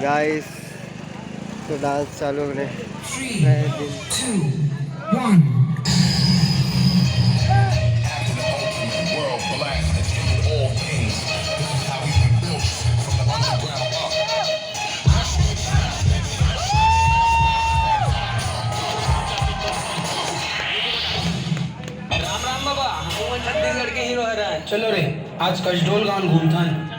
Guys तो dance चालू होने 3, रहे दिन 2, 1. राम राम बाबा, हम छत्तीसगढ़ के हीरो हरन। चलो रे, आज कसडोल गांव घूमथन।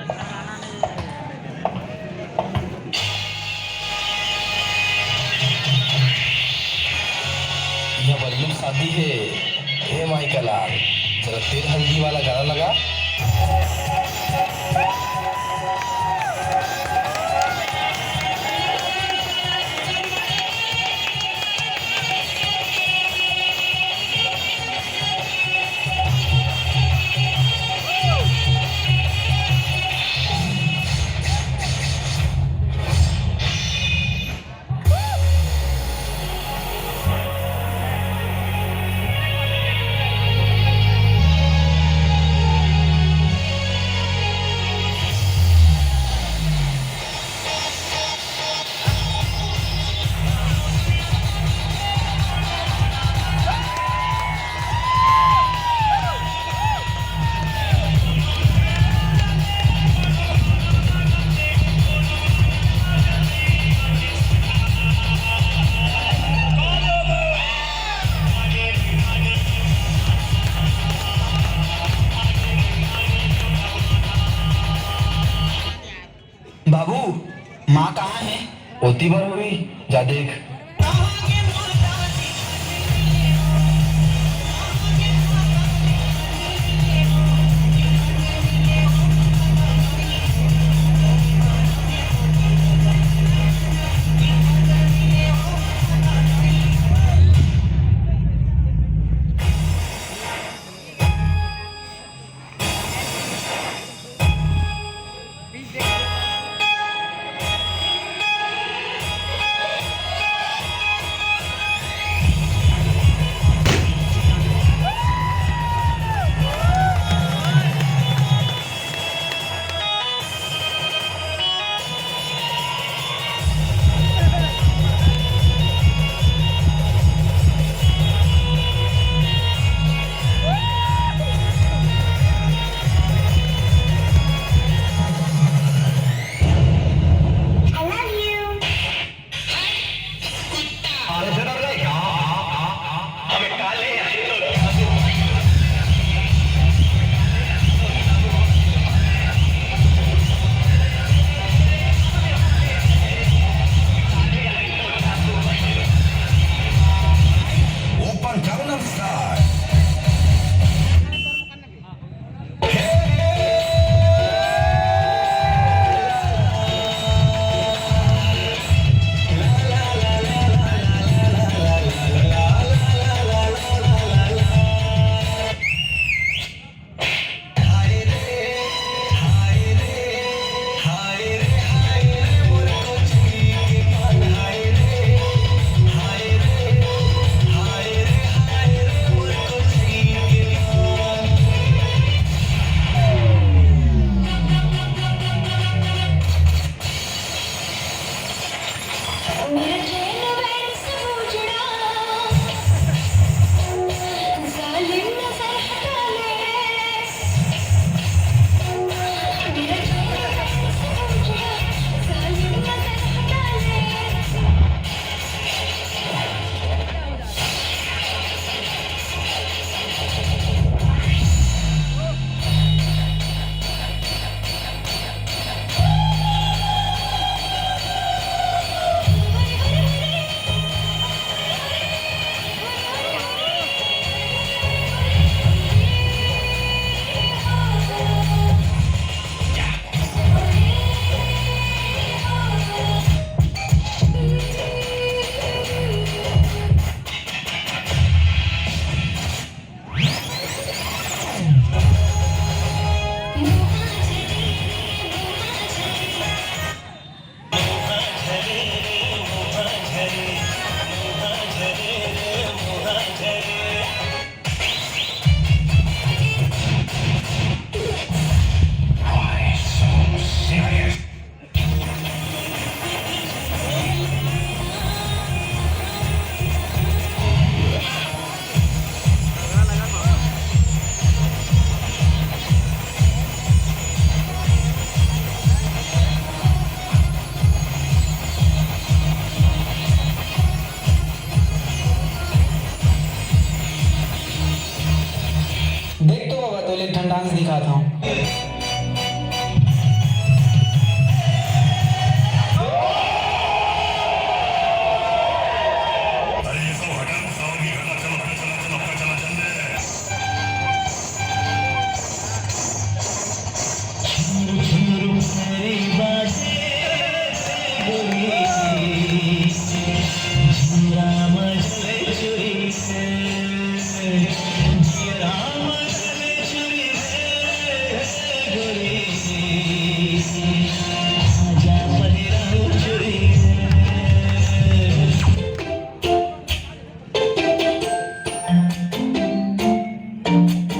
यह बल्लू शादी है। हे माई का लाल, जरा तेल हल्दी वाला गाना लगा। बाबू, माँ कहाँ है? होती बार हुई, जा देख। आता हूँ।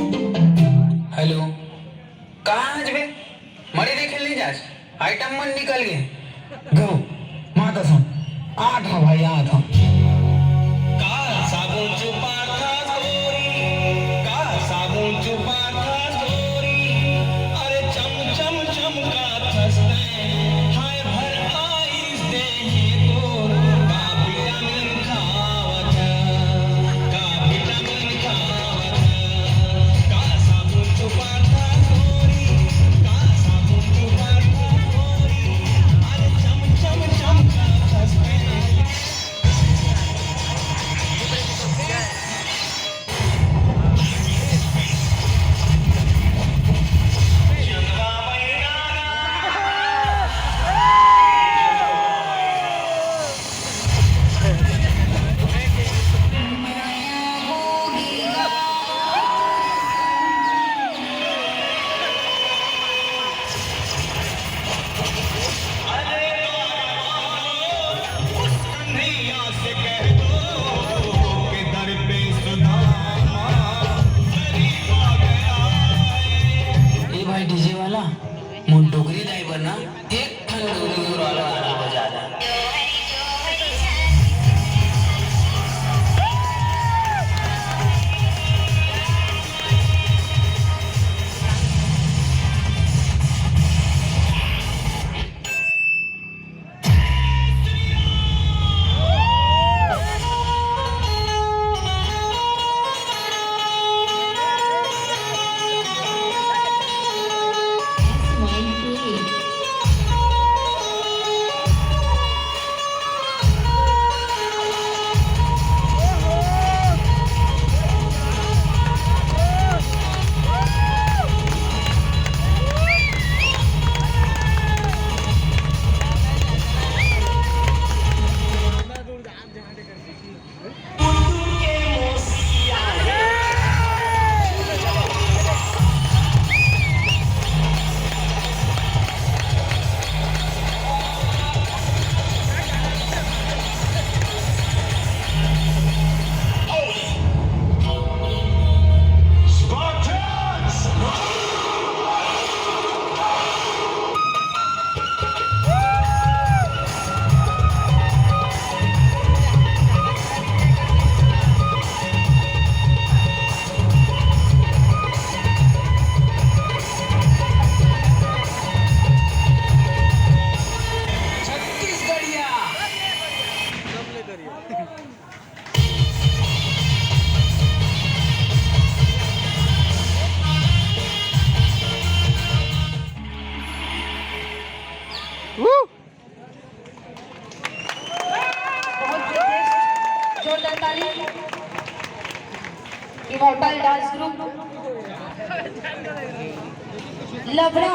हेलो कहाँ आज बे मरे देखे ले जास आइटम मन निकल गए गो माता सुन आठ हाँ भाई आठ हाँ। का साबुन चुपा था गोरी का साबुन चुपा था गोरी अरे चम चम चमका थसते हाय भर आइस दे तो का विटामिन खावत का विटामिन खावत का साबुन चुपा था गोरी का साबुन चुपा था गोरी अरे चम चम चमका थसते ए भाई डीजे वाला मुन डोगरी ड्राइवर ना एक ठन डोगरी वाला गाना बजा रहा है। जोरदार ताली इमोर्टल डांस ग्रुप लवड़ा